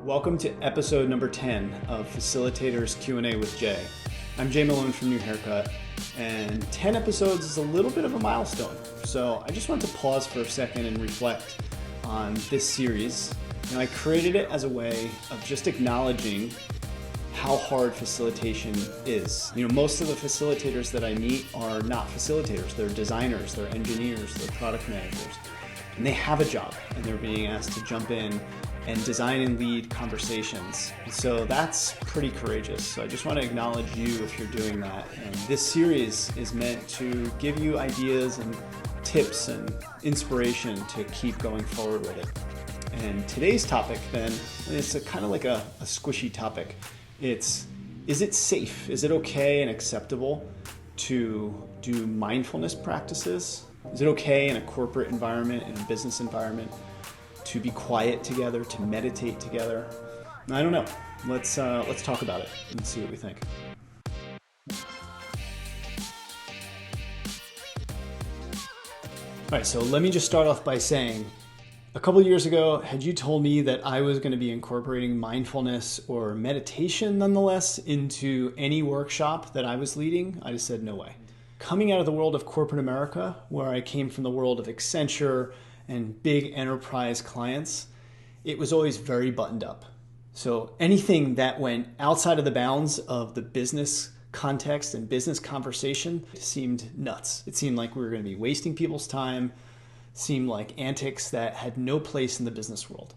Welcome to episode number 10 of Facilitators Q&A with Jay. I'm Jay Melone from New Haircut, and 10 episodes is a little bit of a milestone. So I just want to pause for a second and reflect on this series. Now, I created it as a way of just acknowledging how hard facilitation is. Most of the facilitators that I meet are not facilitators. They're designers, they're engineers, they're product managers, and they have a job, and they're being asked to jump in and design and lead conversations. So that's pretty courageous. So I just want to acknowledge you if you're doing that. And this series is meant to give you ideas and tips and inspiration to keep going forward with it. And today's topic then, it's kind of like a squishy topic. Is it safe? Is it okay and acceptable to do mindfulness practices? Is it okay in a corporate environment, in a business environment, to be quiet together, to meditate together? I don't know. Let's talk about it and see what we think. All right, so let me just start off by saying, a couple of years ago, had you told me that I was going to be incorporating mindfulness or meditation nonetheless into any workshop that I was leading, I just said no way. Coming out of the world of corporate America, where I came from the world of Accenture and big enterprise clients, it was always very buttoned up. So anything that went outside of the bounds of the business context and business conversation seemed nuts. It seemed like we were going to be wasting people's time, seemed like antics that had no place in the business world.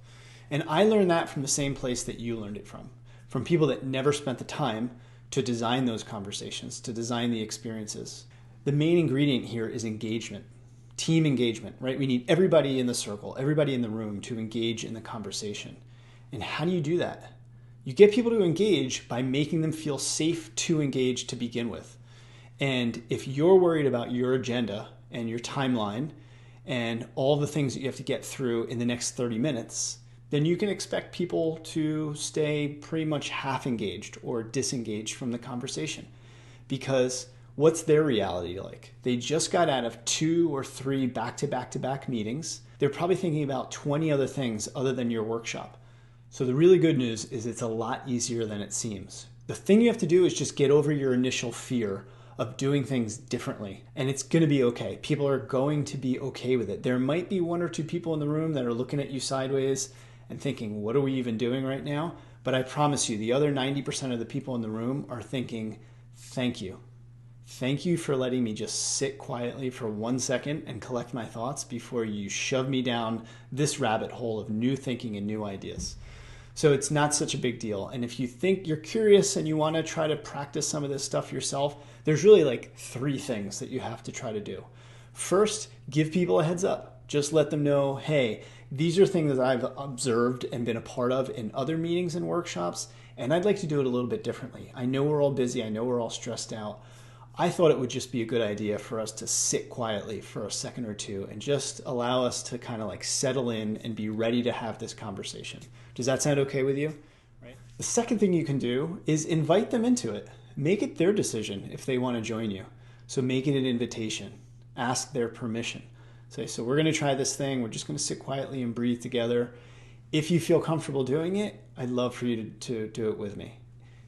And I learned that from the same place that you learned it from people that never spent the time to design those conversations, to design the experiences. The main ingredient here is engagement. Team engagement, right? We need everybody in the circle, everybody in the room to engage in the conversation. And how do you do that? You get people to engage by making them feel safe to engage to begin with. And if you're worried about your agenda and your timeline and all the things that you have to get through in the next 30 minutes, then you can expect people to stay pretty much half engaged or disengaged from the conversation. Because what's their reality like? They just got out of 2 or 3 back-to-back-to-back meetings. They're probably thinking about 20 other things other than your workshop. So the really good news is it's a lot easier than it seems. The thing you have to do is just get over your initial fear of doing things differently. And it's going to be okay. People are going to be okay with it. There might be 1 or 2 people in the room that are looking at you sideways and thinking, what are we even doing right now? But I promise you, the other 90% of the people in the room are thinking, thank you. Thank you for letting me just sit quietly for 1 second and collect my thoughts before you shove me down this rabbit hole of new thinking and new ideas. So it's not such a big deal. And if you think you're curious and you want to try to practice some of this stuff yourself, there's really like 3 things that you have to try to do. First, give people a heads up. Just let them know, hey, these are things that I've observed and been a part of in other meetings and workshops, and I'd like to do it a little bit differently. I know we're all busy. I know we're all stressed out. I thought it would just be a good idea for us to sit quietly for a second or two and just allow us to kind of like settle in and be ready to have this conversation. Does that sound okay with you? Right. The second thing you can do is invite them into it. Make it their decision if they want to join you. So make it an invitation. Ask their permission. Say, so we're going to try this thing. We're just going to sit quietly and breathe together. If you feel comfortable doing it, I'd love for you to do it with me.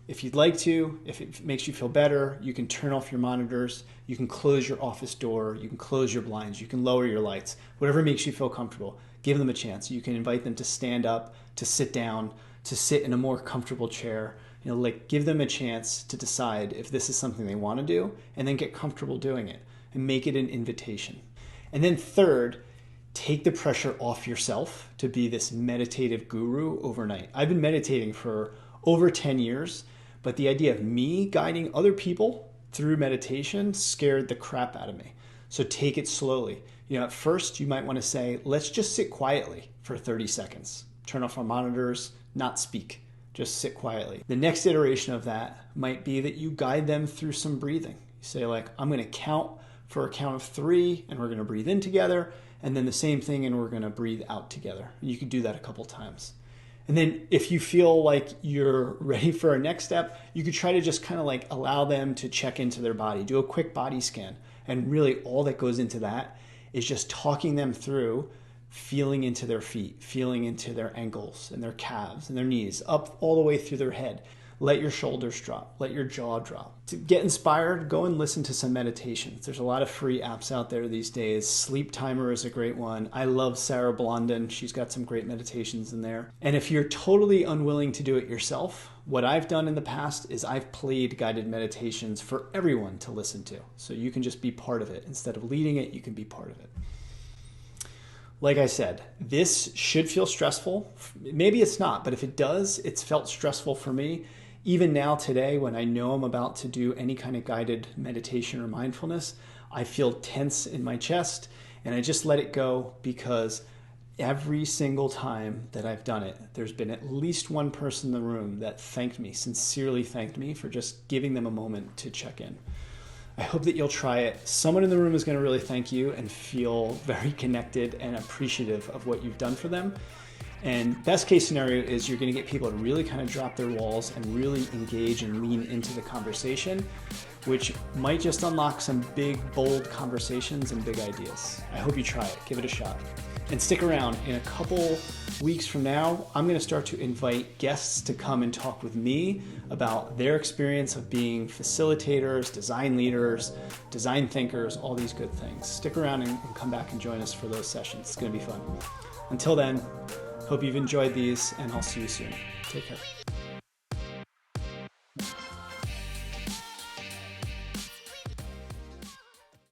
If you'd like to, if it makes you feel better, you can turn off your monitors, you can close your office door, you can close your blinds, you can lower your lights, whatever makes you feel comfortable. Give them a chance. You can invite them to stand up, to sit down, to sit in a more comfortable chair. Give them a chance to decide if this is something they want to do, and then get comfortable doing it and make it an invitation. And then third, take the pressure off yourself to be this meditative guru overnight. I've been meditating for over 10 years, but the idea of me guiding other people through meditation scared the crap out of me. So take it slowly. At first you might want to say, let's just sit quietly for 30 seconds. Turn off our monitors, not speak, just sit quietly. The next iteration of that might be that you guide them through some breathing. You say I'm going to count for a count of 3 and we're going to breathe in together, and then the same thing and we're going to breathe out together. You could do that a couple times. And then if you feel like you're ready for a next step, you could try to just kind of allow them to check into their body, do a quick body scan. And really all that goes into that is just talking them through feeling into their feet, feeling into their ankles and their calves and their knees, up all the way through their head. Let your shoulders drop, let your jaw drop. To get inspired, go and listen to some meditations. There's a lot of free apps out there these days. Sleep Timer is a great one. I love Sarah Blondin. She's got some great meditations in there. And if you're totally unwilling to do it yourself, what I've done in the past is I've played guided meditations for everyone to listen to. So you can just be part of it. Instead of leading it, you can be part of it. Like I said, this should feel stressful. Maybe it's not, but if it does, it's felt stressful for me. Even now today, when I know I'm about to do any kind of guided meditation or mindfulness, I feel tense in my chest and I just let it go, because every single time that I've done it, there's been at least one person in the room that thanked me, sincerely thanked me for just giving them a moment to check in. I hope that you'll try it. Someone in the room is going to really thank you and feel very connected and appreciative of what you've done for them. And best case scenario is you're going to get people to really kind of drop their walls and really engage and lean into the conversation, which might just unlock some big, bold conversations and big ideas. I hope you try it. Give it a shot. And stick around. In a couple weeks from now, I'm going to start to invite guests to come and talk with me about their experience of being facilitators, design leaders, design thinkers, all these good things. Stick around and come back and join us for those sessions. It's going to be fun. Until then, hope you've enjoyed these, and I'll see you soon. Take care.